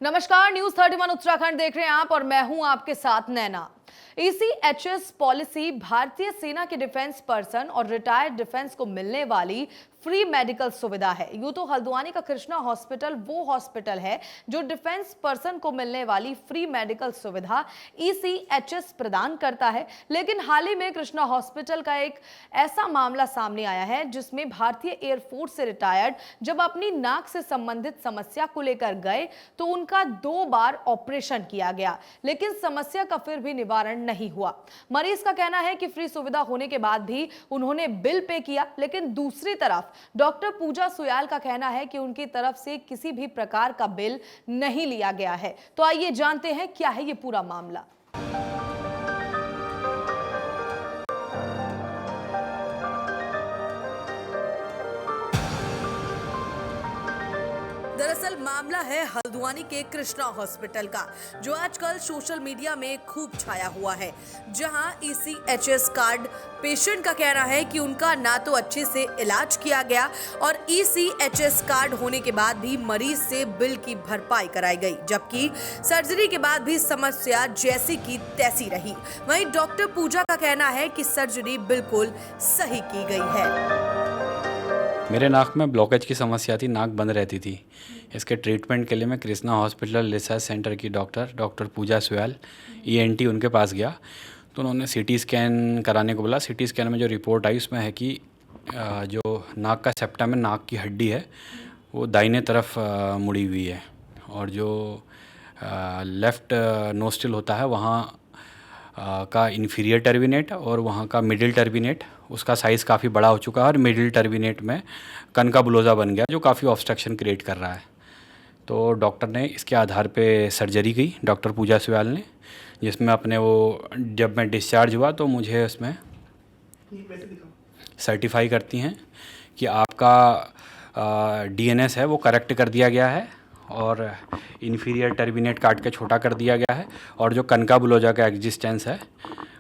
नमस्कार, न्यूज 31 उत्तराखंड देख रहे हैं आप और मैं हूं आपके साथ नैना। ECHS पॉलिसी भारतीय सेना के डिफेंस पर्सन और रिटायर्ड डिफेंस को मिलने वाली फ्री मेडिकल सुविधा है। यूं तो हल्द्वानी का कृष्णा हॉस्पिटल वो हॉस्पिटल है जो डिफेंस पर्सन को मिलने वाली फ्री मेडिकल सुविधा ECHS प्रदान करता है, लेकिन हाल ही में कृष्णा हॉस्पिटल का एक ऐसा मामला सामने आया है जिसमें भारतीय एयरफोर्स से रिटायर्ड जब अपनी नाक से संबंधित समस्या को लेकर गए तो उनका 2 बार ऑपरेशन किया गया, लेकिन समस्या का फिर भी निवारण नहीं हुआ। मरीज का कहना है कि फ्री सुविधा होने के बाद भी उन्होंने बिल पे किया, लेकिन दूसरी तरफ डॉक्टर पूजा सुयाल का कहना है कि उनकी तरफ से किसी भी प्रकार का बिल नहीं लिया गया है। तो आइए जानते हैं क्या है ये पूरा मामला। दरअसल मामला है हल्द्वानी के कृष्णा हॉस्पिटल का, जो आजकल सोशल मीडिया में खूब छाया हुआ है, जहां ECHS कार्ड पेशेंट का कहना है कि उनका ना तो अच्छे से इलाज किया गया और ECHS कार्ड होने के बाद भी मरीज से बिल की भरपाई कराई गई, जबकि सर्जरी के बाद भी समस्या जैसी की तैसी रही। वहीं डॉक्टर पूजा का कहना है कि सर्जरी बिल्कुल सही की गई है। मेरे नाक में ब्लॉकेज की समस्या थी, नाक बंद रहती थी। इसके ट्रीटमेंट के लिए मैं कृष्णा हॉस्पिटल रिसर्च सेंटर की डॉक्टर पूजा सुयाल ENT उनके पास गया, तो उन्होंने CT स्कैन कराने को बोला। CT स्कैन में जो रिपोर्ट आई उसमें है कि जो नाक का सेप्टम है, नाक की हड्डी है, वो दाहिने तरफ मुड़ी हुई है, और जो लेफ़्ट नोस्ट्रिल होता है वहाँ का इन्फीरियर टर्बिनेट और वहाँ का मिडिल टर्बिनेट, उसका साइज़ काफ़ी बड़ा हो चुका है और मिडिल टर्बिनेट में कनका बुलोजा बन गया जो काफ़ी ऑब्स्ट्रक्शन क्रिएट कर रहा है। तो डॉक्टर ने इसके आधार पे सर्जरी की, डॉक्टर पूजा सुयाल ने, जिसमें अपने वो जब मैं डिस्चार्ज हुआ तो मुझे उसमें सर्टिफाई करती हैं कि आपका DNS है वो करेक्ट कर दिया गया है और इन्फीरियर टर्बिनेट काट के छोटा कर दिया गया है, और जो कनका बुलोजा का एग्जिस्टेंस है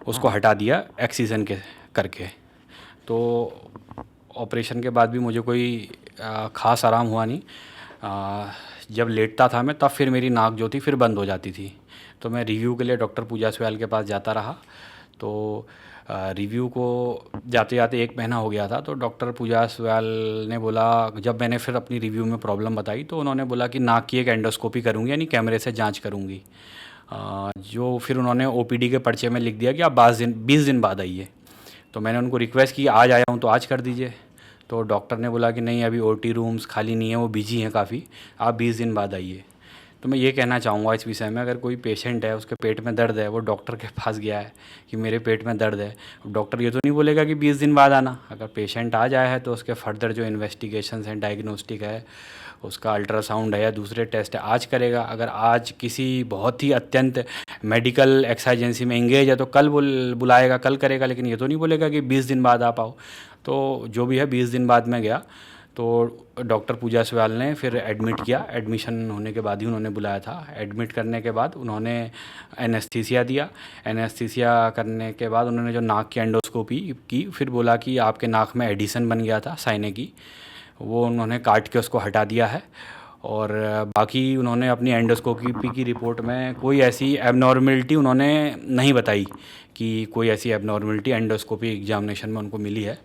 उसको हटा दिया एक्सीजन के करके। तो ऑपरेशन के बाद भी मुझे कोई ख़ास आराम हुआ नहीं। जब लेटता था मैं तब फिर मेरी नाक जो थी फिर बंद हो जाती थी। तो मैं रिव्यू के लिए डॉक्टर पूजा सुयाल के पास जाता रहा। तो रिव्यू को जाते जाते 1 महीना हो गया था। तो डॉक्टर पूजा सुयाल ने बोला, जब मैंने फिर अपनी रिव्यू में प्रॉब्लम बताई तो उन्होंने बोला कि नाक की एक एंडोस्कोपी करूँगी, यानी कैमरे से जांच करूँगी। जो फिर उन्होंने OPD के पर्चे में लिख दिया कि आप 20 दिन बाद आइए। तो मैंने उनको रिक्वेस्ट की, आज आया हूँ तो आज कर दीजिए। तो डॉक्टर ने बोला कि नहीं, अभी OT रूम्स खाली नहीं है, वो बिजी हैं काफ़ी, आप 20 दिन बाद आइए। तो मैं ये कहना चाहूँगा इस विषय में, अगर कोई पेशेंट है उसके पेट में दर्द है, वो डॉक्टर के पास गया है कि मेरे पेट में दर्द है, डॉक्टर ये तो नहीं बोलेगा कि 20 दिन बाद आना। अगर पेशेंट आ जाए है तो उसके फर्दर जो इन्वेस्टिगेशंस हैं, डायग्नोस्टिक है, उसका अल्ट्रासाउंड है या दूसरे टेस्ट है, आज करेगा। अगर आज किसी बहुत ही अत्यंत मेडिकल एक्साइजेंसी में इंगेज है तो कल बुलाएगा, कल करेगा, लेकिन ये तो नहीं बोलेगा कि 20 दिन बाद आ पाओ। तो जो भी है 20 दिन बाद मैं गया तो डॉक्टर पूजा सुयाल ने फिर एडमिट किया। एडमिशन होने के बाद ही उन्होंने बुलाया था। एडमिट करने के बाद उन्होंने एनेस्थीसिया दिया। एनेस्थीसिया करने के बाद उन्होंने जो नाक की एंडोस्कोपी की, फिर बोला कि आपके नाक में एडिशन बन गया था साइने की, वो उन्होंने काट के उसको हटा दिया है। और बाकी उन्होंने अपनी एंडोस्कोपी की रिपोर्ट में कोई ऐसी एबनॉर्मलिटी उन्होंने नहीं बताई कि कोई ऐसी एबनॉर्मलिटी एंडोस्कोपी एग्जामिनेशन में उनको मिली है।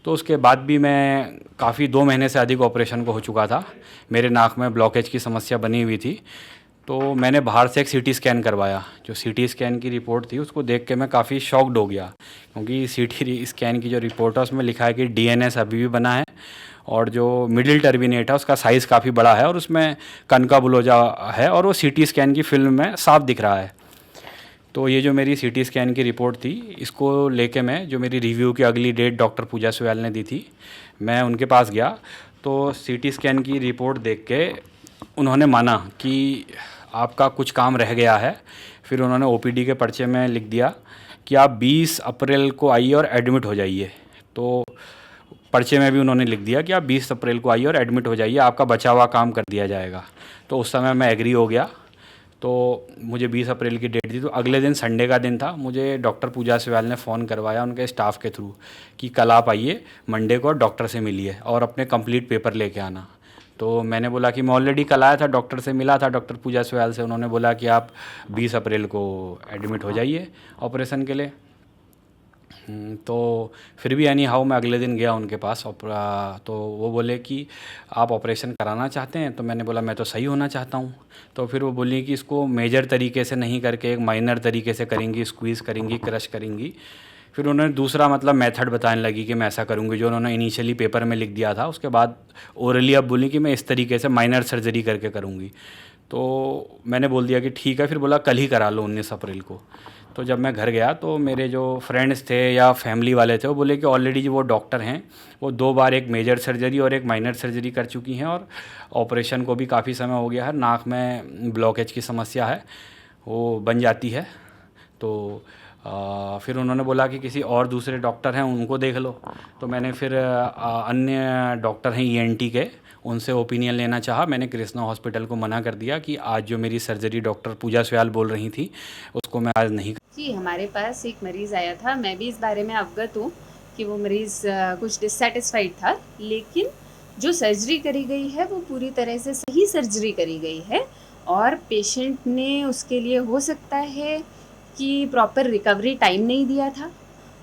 तो उसके बाद भी मैं काफ़ी 2 महीने से अधिक ऑपरेशन को हो चुका था, मेरे नाक में ब्लॉकेज की समस्या बनी हुई थी। तो मैंने बाहर से एक CT स्कैन करवाया। जो CT स्कैन की रिपोर्ट थी उसको देख के मैं काफ़ी शॉक्ड हो गया, क्योंकि CT स्कैन की जो रिपोर्ट है उसमें लिखा है कि DNS अभी भी बना है और जो मिडिल टर्बिनेट है उसका साइज़ काफ़ी बड़ा है और उसमें कनका बुलोजा है, और वो CT स्कैन की फिल्म में साफ दिख रहा है। तो ये जो मेरी CT स्कैन की रिपोर्ट थी, इसको लेके मैं, जो मेरी रिव्यू की अगली डेट डॉक्टर पूजा सुयाल ने दी थी, मैं उनके पास गया। तो CT स्कैन की रिपोर्ट देख के उन्होंने माना कि आपका कुछ काम रह गया है। फिर उन्होंने OPD के पर्चे में लिख दिया कि आप 20 अप्रैल को आइए और एडमिट हो जाइए। तो पर्चे में भी उन्होंने लिख दिया कि आप 20 अप्रैल को आइए और एडमिट हो जाइए, आपका बचा हुआ काम कर दिया जाएगा। तो उस समय मैं एग्री हो गया। तो मुझे 20 अप्रैल की डेट दी। तो अगले दिन संडे का दिन था, मुझे डॉक्टर पूजा सुयाल ने फ़ोन करवाया उनके स्टाफ के थ्रू कि कल आप आइए मंडे को, डॉक्टर से मिलिए और अपने कंप्लीट पेपर लेके आना। तो मैंने बोला कि मैं ऑलरेडी कल आया था, डॉक्टर से मिला था, डॉक्टर पूजा सयाल से। उन्होंने बोला कि आप 20 अप्रैल को एडमिट हो जाइए ऑपरेशन के लिए। तो फिर भी एनी हाउ मैं अगले दिन गया उनके पास तो वो बोले कि आप ऑपरेशन कराना चाहते हैं। तो मैंने बोला मैं तो सही होना चाहता हूँ। तो फिर वो बोली कि इसको मेजर तरीके से नहीं करके एक माइनर तरीके से करेंगी, स्क्वीज़ करेंगी, क्रश करेंगी। फिर उन्होंने दूसरा मतलब मेथड बताने लगी कि मैं ऐसा करूँगी, जो उन्होंने इनिशियली पेपर में लिख दिया था। उसके बाद ओरली अब बोली कि मैं इस तरीके से माइनर सर्जरी करके करूँगी। तो मैंने बोल दिया कि ठीक है। फिर बोला कल ही करा लो 19 अप्रैल को। तो जब मैं घर गया तो मेरे जो फ्रेंड्स थे या फैमिली वाले थे वो बोले कि ऑलरेडी जो वो डॉक्टर हैं वो 2 बार एक मेजर सर्जरी और एक माइनर सर्जरी कर चुकी हैं और ऑपरेशन को भी काफ़ी समय हो गया है। नाक में ब्लॉकेज की समस्या है, वो बन जाती है। तो फिर उन्होंने बोला कि किसी और दूसरे डॉक्टर हैं उनको देख लो। तो मैंने फिर अन्य डॉक्टर हैं ENT के, उनसे ओपिनियन लेना चाहा। मैंने कृष्णा हॉस्पिटल को मना कर दिया कि आज जो मेरी सर्जरी डॉक्टर पूजा सयाल बोल रही थी उसको मैं आज नहीं। जी, हमारे पास एक मरीज़ आया था। मैं भी इस बारे में अवगत हूँ कि वो मरीज़ कुछ डिससेटिस्फाइड था, लेकिन जो सर्जरी करी गई है वो पूरी तरह से सही सर्जरी करी गई है और पेशेंट ने उसके लिए हो सकता है कि प्रॉपर रिकवरी टाइम नहीं दिया था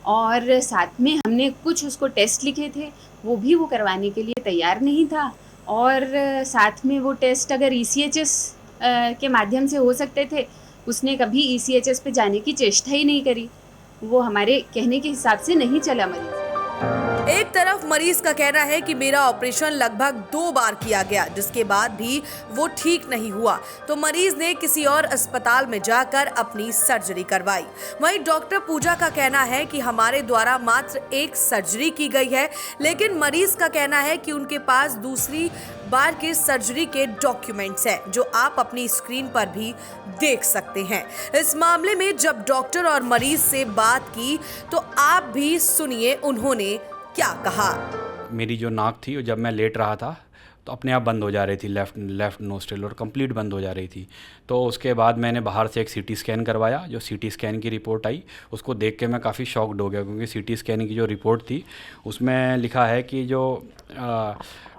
और साथ में हमने कुछ उसको टेस्ट लिखे थे, वो भी वो करवाने के लिए तैयार नहीं था। और साथ में वो टेस्ट अगर ECHS के माध्यम से हो सकते थे, उसने कभी ECHS पे जाने की चेष्टा ही नहीं करी। वो हमारे कहने के हिसाब से नहीं चला मरीज। एक तरफ मरीज का कहना है कि मेरा ऑपरेशन लगभग 2 बार किया गया, जिसके बाद भी वो ठीक नहीं हुआ, तो मरीज ने किसी और अस्पताल में जाकर अपनी सर्जरी करवाई। वहीं डॉक्टर पूजा का कहना है कि हमारे द्वारा मात्र एक सर्जरी की गई है, लेकिन मरीज का कहना है कि उनके पास दूसरी बार की सर्जरी के डॉक्यूमेंट्स हैं, जो आप अपनी स्क्रीन पर भी देख सकते हैं। इस मामले में जब डॉक्टर और मरीज से बात की तो आप भी सुनिए उन्होंने क्या कहा। मेरी जो नाक थी जब मैं लेट रहा था तो अपने आप बंद हो जा रही थी, लेफ़्ट नोस्ट्रिल, और कंप्लीट बंद हो जा रही थी। तो उसके बाद मैंने बाहर से एक CT स्कैन करवाया। जो CT स्कैन की रिपोर्ट आई उसको देख के मैं काफ़ी शॉक्ड हो गया, क्योंकि CT स्कैन की जो रिपोर्ट थी उसमें लिखा है कि जो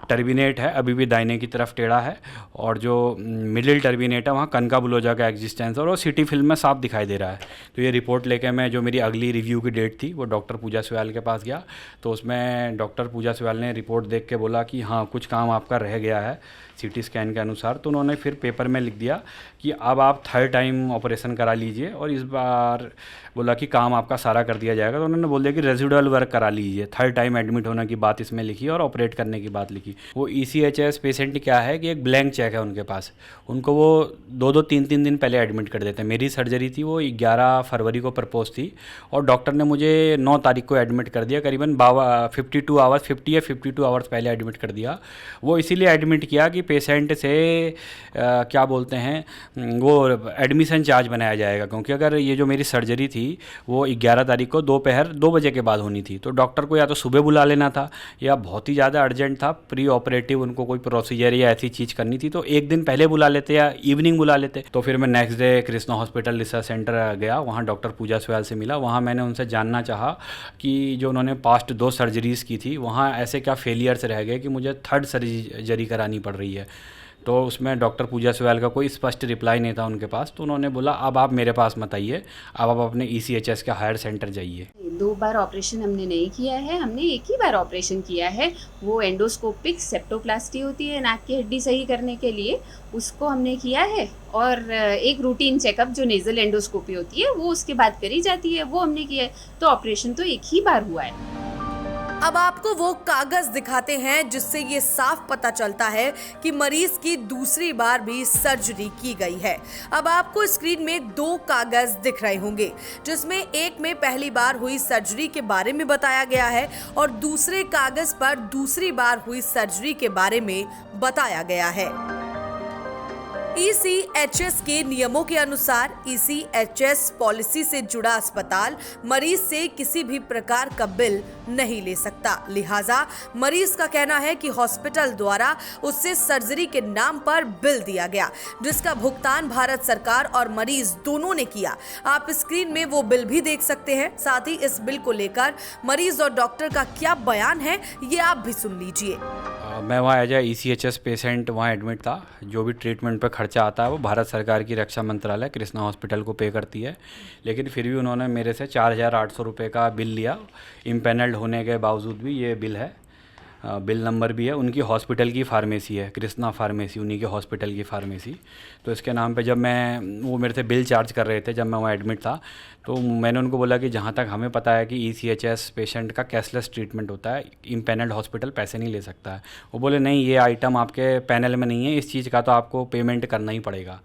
टर्बिनेट है अभी भी दाहिने की तरफ टेढ़ा है, और जो मिडिल टर्बिनेट है वहाँ कनका बुलोजा का एग्जिस्टेंस और वो CT फिल्म में साफ दिखाई दे रहा है। तो ये रिपोर्ट लेके मैं, जो मेरी अगली रिव्यू की डेट थी, वो डॉक्टर पूजा सयाल के पास गया। तो उसमें डॉक्टर पूजा सयाल ने रिपोर्ट देख के बोला कि हाँ कुछ काम आपका रह गया है CT स्कैन के अनुसार। तो उन्होंने फिर पेपर में लिख दिया कि अब आप 3rd टाइम ऑपरेशन करा लीजिए, और इस बार बोला कि काम आपका सारा कर दिया जाएगा। तो उन्होंने बोल दिया कि रेजिडुअल वर्क करा लीजिए। 3rd टाइम एडमिट होने की बात इसमें लिखी और ऑपरेट करने की बात लिखी। वो ECHS पेशेंट क्या है कि एक ब्लैंक चेक है उनके पास, उनको वो 2-2, 3-3 दिन पहले एडमिट कर देते हैं। मेरी सर्जरी थी वो 11 फरवरी को प्रपोज थी और डॉक्टर ने मुझे 9 तारीख को एडमिट कर दिया, करीबन 52 आवर्स 50 या 52 आवर्स पहले एडमिट कर दिया। वो इसीलिए एडमिट किया कि पेशेंट से क्या बोलते हैं वो एडमिशन चार्ज बनाया जाएगा, क्योंकि अगर ये जो मेरी सर्जरी थी वो 11 तारीख को दोपहर 2 बजे के बाद होनी थी। तो डॉक्टर को या तो सुबह बुला लेना था या बहुत ही ज़्यादा अर्जेंट था, प्री ऑपरेटिव उनको कोई प्रोसीजर या ऐसी चीज़ करनी थी तो एक दिन पहले बुला लेते या इवनिंग बुला लेते। तो फिर मैं next day Krishna hospital research centre गया, वहाँ डॉक्टर पूजा सयाल से मिला। वहाँ मैंने उनसे जानना चाहा कि जो उन्होंने पास्ट 2 सर्जरीज़ की थी वहाँ ऐसे क्या फेलियर्स रह गए कि मुझे 3rd सर्जरी करानी पड़ रही है। तो उसमें डॉक्टर पूजा सयाल का कोई स्पष्ट रिप्लाई नहीं था उनके पास। तो उन्होंने बोला अब आप मेरे पास मत आइए, अब आप अपने ECHS के हायर सेंटर जाइए। 2 बार ऑपरेशन हमने नहीं किया है, हमने एक ही बार ऑपरेशन किया है। वो एंडोस्कोपिक सेप्टोप्लास्टी होती है नाक की हड्डी सही करने के लिए, उसको हमने किया है। और एक रूटीन चेकअप जो नेज़ल एंडोस्कोपी होती है वो उसके बाद करी जाती है, वो हमने किया है। तो ऑपरेशन तो एक ही बार हुआ है। अब आपको वो कागज दिखाते हैं जिससे ये साफ पता चलता है कि मरीज की दूसरी बार भी सर्जरी की गई है। अब आपको स्क्रीन में 2 कागज दिख रहे होंगे, जिसमें एक में पहली बार हुई सर्जरी के बारे में बताया गया है और दूसरे कागज पर दूसरी बार हुई सर्जरी के बारे में बताया गया है। ECHS के नियमों के अनुसार ECHS पॉलिसी से जुड़ा अस्पताल मरीज से किसी भी प्रकार का बिल नहीं ले सकता। लिहाजा मरीज का कहना है कि हॉस्पिटल द्वारा उससे सर्जरी के नाम पर बिल दिया गया, जिसका भुगतान भारत सरकार और मरीज दोनों ने किया। आप स्क्रीन में वो बिल भी देख सकते हैं। साथ ही इस बिल को लेकर मरीज और डॉक्टर का क्या बयान है ये आप भी सुन लीजिए। मैं वहाँ एज ए ECHS पेशेंट वहाँ एडमिट था। जो भी ट्रीटमेंट पे खर्चा आता है वो भारत सरकार की रक्षा मंत्रालय कृष्णा हॉस्पिटल को पे करती है, लेकिन फिर भी उन्होंने मेरे से 4,800 रुपये का बिल लिया। इम्पैनल्ड होने के बावजूद भी ये बिल है, बिल नंबर भी है। उनकी हॉस्पिटल की फार्मेसी है, कृष्णा फार्मेसी, उन्हीं के हॉस्पिटल की फार्मेसी। तो इसके नाम पे जब वो मेरे से बिल चार्ज कर रहे थे जब मैं वहाँ एडमिट था, तो मैंने उनको बोला कि जहाँ तक हमें पता है कि ECHS पेशेंट का कैशलेस ट्रीटमेंट होता है, इम्पैनल्ड हॉस्पिटल पैसे नहीं ले सकता है। वो बोले नहीं, ये आइटम आपके पैनल में नहीं है, इस चीज़ का तो आपको पेमेंट करना ही पड़ेगा।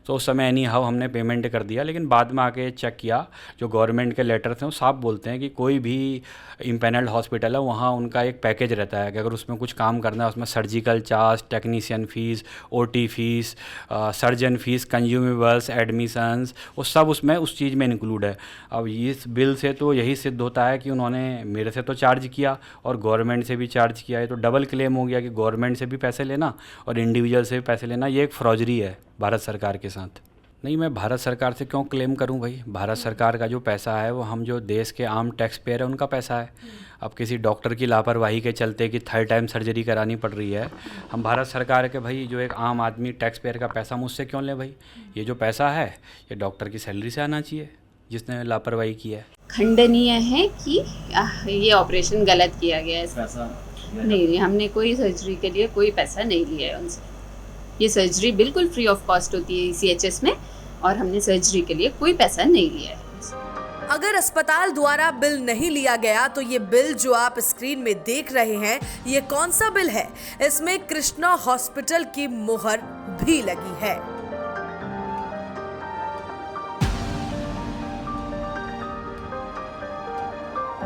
तो उस समय एनी हाउ हमने पेमेंट कर दिया, लेकिन बाद में आके चेक किया, जो गवर्नमेंट के लेटर्स हैं वो साफ बोलते हैं कि कोई भी इम्पैनल्ड हॉस्पिटल है वहाँ उनका एक पैकेज रहता है कि अगर उसमें कुछ काम करना है उसमें surgical charge, technician fees, OT fees, surgeon fees, consumables, admissions, वो सब उसमें उस चीज़ में इंक्लूड है। अब इस बिल से तो यही सिद्ध होता है कि उन्होंने मेरे से तो चार्ज किया और गवर्नमेंट से भी चार्ज किया है, तो डबल क्लेम हो गया कि गवर्नमेंट से भी पैसे लेना और इंडिविजुअल से भी पैसे लेना। ये एक फ्रॉजरी है भारत सरकार के साथ। नहीं, मैं भारत सरकार से क्यों क्लेम करूं भाई? भारत सरकार का जो पैसा है वो हम जो देश के आम टैक्स पेयर है उनका पैसा है। अब किसी डॉक्टर की लापरवाही के चलते कि 3rd टाइम सर्जरी करानी पड़ रही है, हम भारत सरकार के भाई जो एक आम आदमी टैक्स पेयर का पैसा मुझसे क्यों लें भाई? ये जो पैसा है ये डॉक्टर की सैलरी से आना चाहिए जिसने लापरवाही की है। खंडनीय है कि ये ऑपरेशन गलत किया गया है। पैसा नहीं, हमने कोई सर्जरी के लिए कोई पैसा नहीं लिया है उनसे। ये सर्जरी बिल्कुल फ्री ऑफ कॉस्ट होती है ECHS में, और हमने सर्जरी के लिए कोई पैसा नहीं लिया है। अगर अस्पताल द्वारा बिल नहीं लिया गया तो ये बिल जो आप स्क्रीन में देख रहे हैं, ये कौन सा बिल है? इसमें कृष्णा हॉस्पिटल की मुहर भी लगी है।